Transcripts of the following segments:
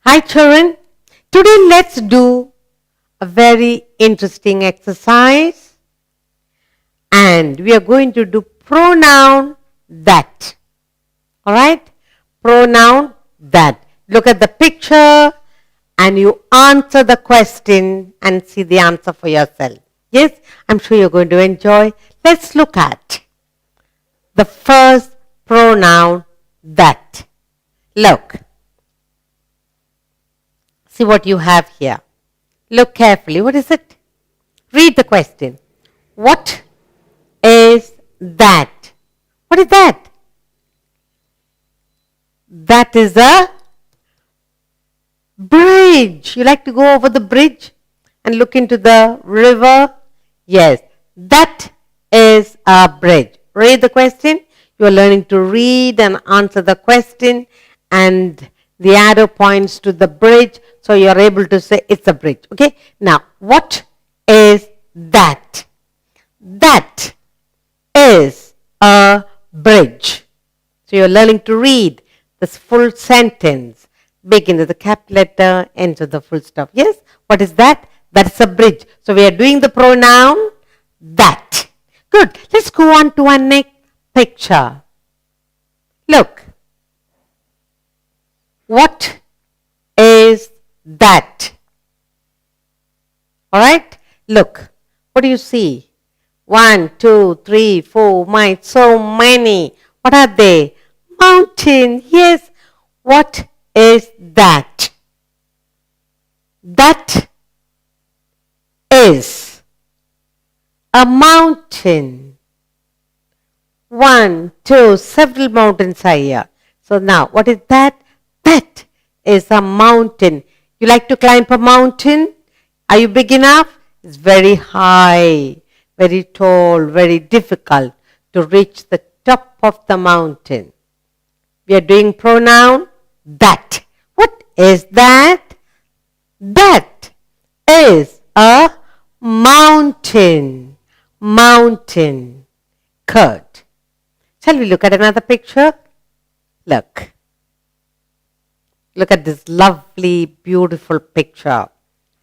Hi children, today let's do a very interesting exercise and we are going to do pronoun that. Alright? Pronoun that. Look at the picture and you answer the question and see the answer for yourself. Yes, I'm sure you're going to enjoy. Let's look at the first pronoun that. Look. See what you have here. Look carefully. What is it? Read the question. What is that? What is that? That is a bridge. You like to go over the bridge and look into the river? Yes, that is a bridge. Read the question. You are learning to read and answer the question, and the arrow points to the bridge, so you are able to say it's a bridge. Okay? Now, what is that? That is a bridge. So you are learning to read this full sentence. Begin with the capital letter, end with the full stop. Yes? What is that? That's a bridge. So we are doing the pronoun that. Good. Let's go on to our next picture. Look. What is that? Alright? Look. What do you see? 1, 2, 3, 4, my, so many. What are they? Mountain. Yes. What is that? That is a mountain. 1, 2, several mountains are here. So now, what is that? That is a mountain. You like to climb a mountain? Are you big enough? It's very high, very tall, very difficult to reach the top of the mountain. We are doing pronoun that. What is that? That is a mountain. Mountain. Good. Shall we look at another picture? Look. Look at this lovely, beautiful picture.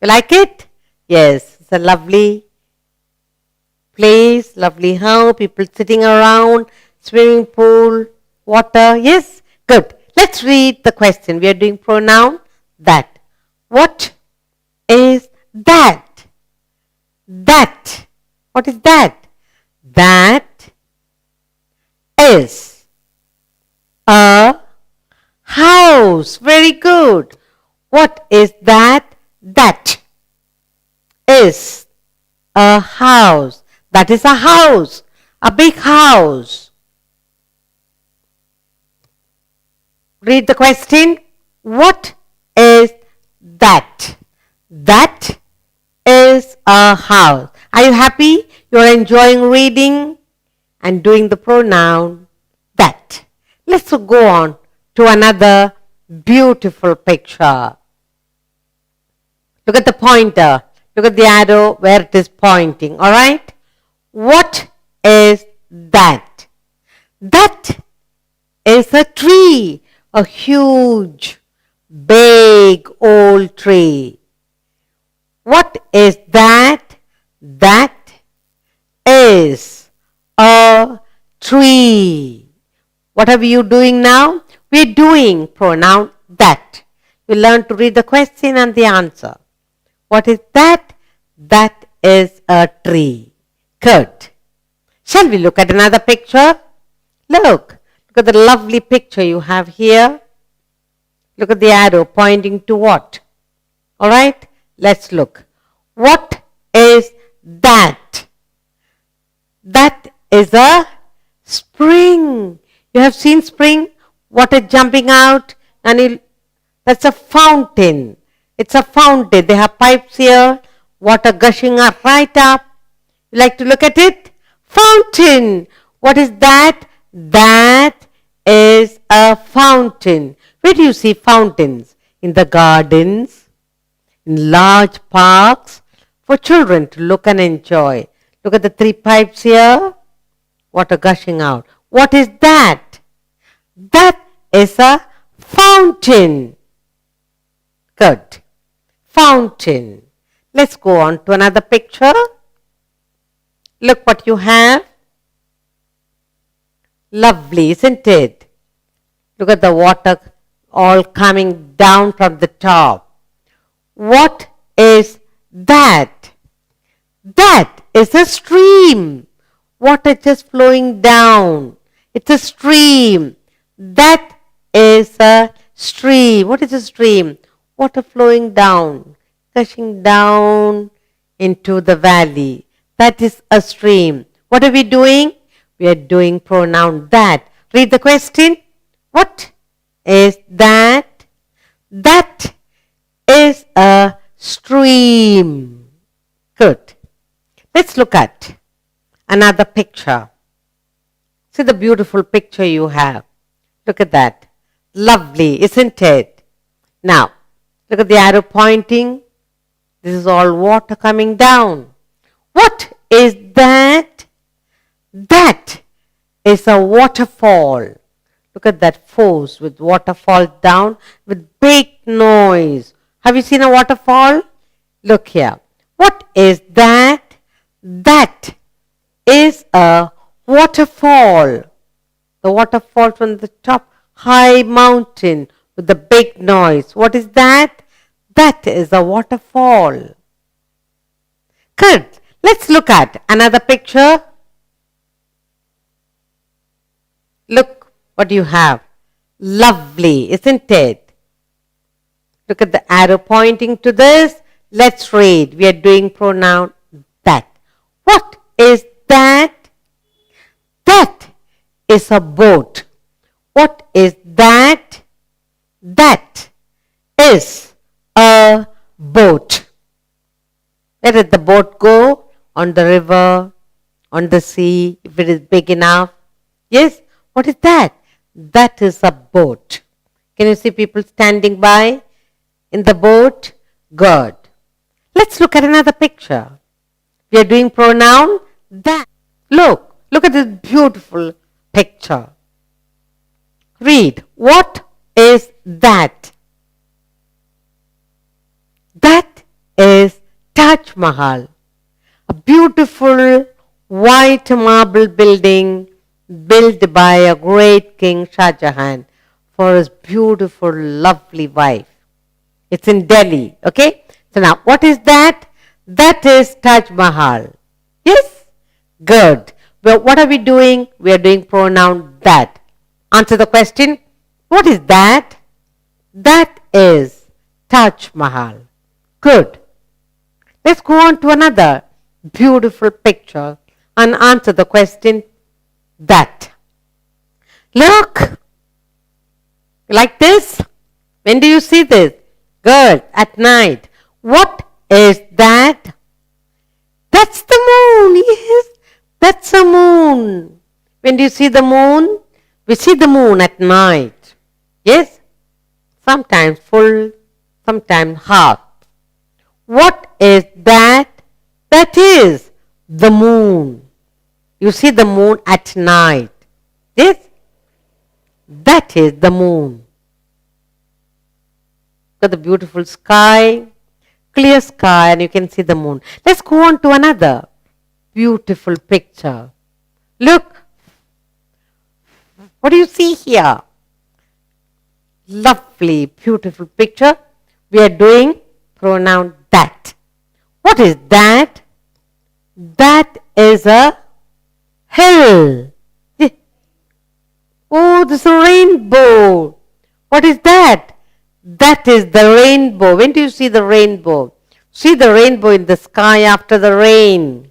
You like it? Yes, it's a lovely place, lovely house, people sitting around, swimming pool, water. Yes? Good. Let's read the question. We are doing pronoun that. What is that? That. What is that? That is a house. Very good. What is that? That is a house. That is a house. A big house. Read the question. What is that? That is a house. Are you happy? You are enjoying reading and doing the pronoun that. Let's go on to another beautiful picture. Look at the pointer. Look at the arrow where it is pointing. Alright? What is that? That is a tree. A huge, big, old tree. What is that? That is a tree. What are you doing now? We're doing pronoun that. You learn to read the question and the answer. What is that? That is a tree. Good. Shall we look at another picture? Look. Look at the lovely picture you have here. Look at the arrow pointing to what? Alright? Let's look. What is that? That is a spring. You have seen spring? Water jumping out. And that's a fountain. It's a fountain. They have pipes here. Water gushing up right up. You like to look at it? Fountain. What is that? That is a fountain. Where do you see fountains? In the gardens, in large parks, for children to look and enjoy. Look at the 3 pipes here. Water gushing out. What is that? That is a fountain. Good. Fountain. Let's go on to another picture. Look what you have. Lovely, isn't it? Look at the water all coming down from the top. What is that? That is a stream. Water just flowing down. It's a stream. That is a stream. What is a stream? Water flowing down, gushing down into the valley. That is a stream. What are we doing? We are doing pronoun that. Read the question. What is that? That is a stream. Good. Let's look at another picture. See the beautiful picture you have. Look at that. Lovely, isn't it? Now, look at the arrow pointing. This is all water coming down. What is that? That is a waterfall. Look at that force with waterfall down with big noise. Have you seen a waterfall? Look here. What is that? That is a waterfall. The waterfall from the top high mountain with the big noise. What is that? That is a waterfall. Good. Let's look at another picture. Look what you have. Lovely, isn't it? Look at the arrow pointing to this. Let's read. We are doing pronoun that. What is that? That is a boat. What is that? That is a boat. Where did the boat go? On the river, on the sea, if it is big enough. Yes? What is that? That is a boat. Can you see people standing by in the boat? Good. Let's look at another picture. We are doing pronoun that. Look at this beautiful picture. Read. What is that? That is Taj Mahal. A beautiful white marble building built by a great king Shah Jahan for his beautiful, lovely wife. It's in Delhi. Okay? So now, what is that? That is Taj Mahal. Yes? Good. Well, what are we doing? We are doing pronoun that. Answer the question. What is that? That is Taj Mahal. Good. Let's go on to another beautiful picture and answer the question that. Look. Like this? When do you see this? Good. At night. What is that? That's the moon. Yes. That's the moon. When do you see the moon? We see the moon at night. Yes? Sometimes full, sometimes half. What is that? That is the moon. You see the moon at night. Yes? That is the moon. Look at the beautiful sky, clear sky, and you can see the moon. Let's go on to another beautiful picture. Look. What do you see here? Lovely, beautiful picture. We are doing pronoun that. What is that? That is a hill. Oh, this is a rainbow. What is that? That is the rainbow. When do you see the rainbow? See the rainbow in the sky after the rain.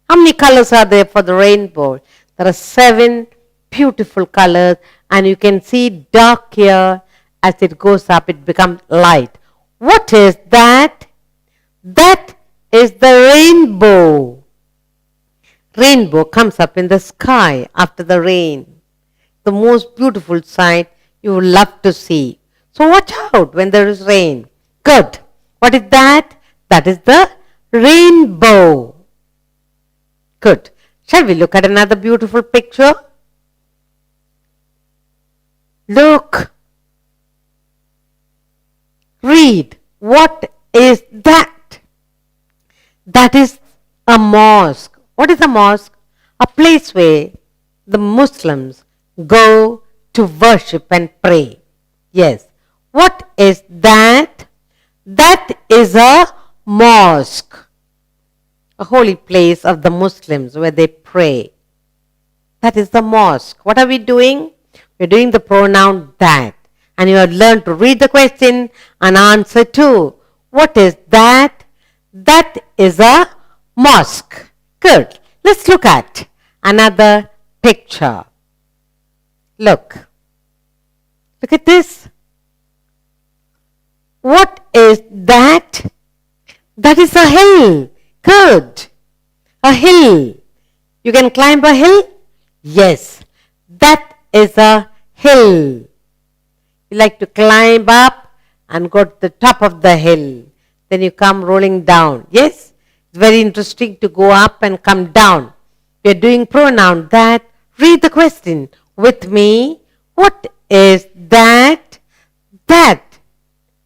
How many colors are there for the rainbow? There are 7 beautiful colors, and you can see dark here. As it goes up, it becomes light. What is that? That is the rainbow. Rainbow comes up in the sky after the rain. The most beautiful sight you would love to see. So watch out when there is rain. Good. What is that? That is the rainbow. Good. Shall we look at another beautiful picture? Look. Read. read. What is that? That is a mosque. What is a mosque? A place where the Muslims go to worship and pray. Yes. What is that? That is a mosque, a holy place of the Muslims where they pray. That is the mosque. What are we doing? We're doing the pronoun that. And you have learned to read the question and answer too. What is that? That is a mosque. Good. Let's look at another picture. Look. Look at this. What is that? That is a hill. Good. A hill. You can climb a hill? Yes. That is a hill. You like to climb up and go to the top of the hill. Then you come rolling down. Yes? It's very interesting to go up and come down. We are doing pronoun that. Read the question with me. What is that? That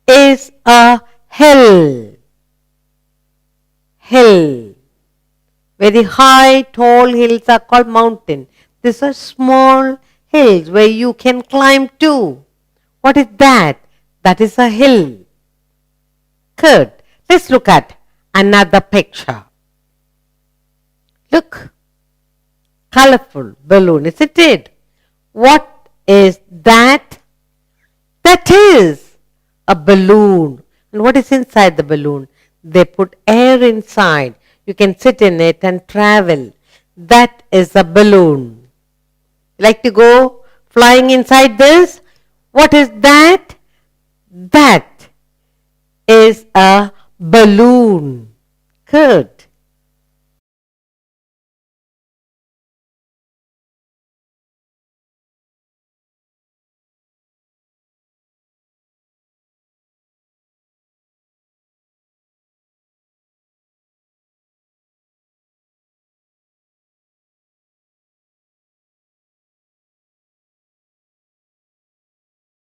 is a hill. Hill. Very high, tall hills are called mountain. These are small hills where you can climb to. What is that? That is a hill. Good. Let's look at another picture. Look. Colorful balloon, isn't it? What is that? That is a balloon. And what is inside the balloon? They put air inside. You can sit in it and travel. That is a balloon. You like to go flying inside this? What is that? That is a balloon. Good.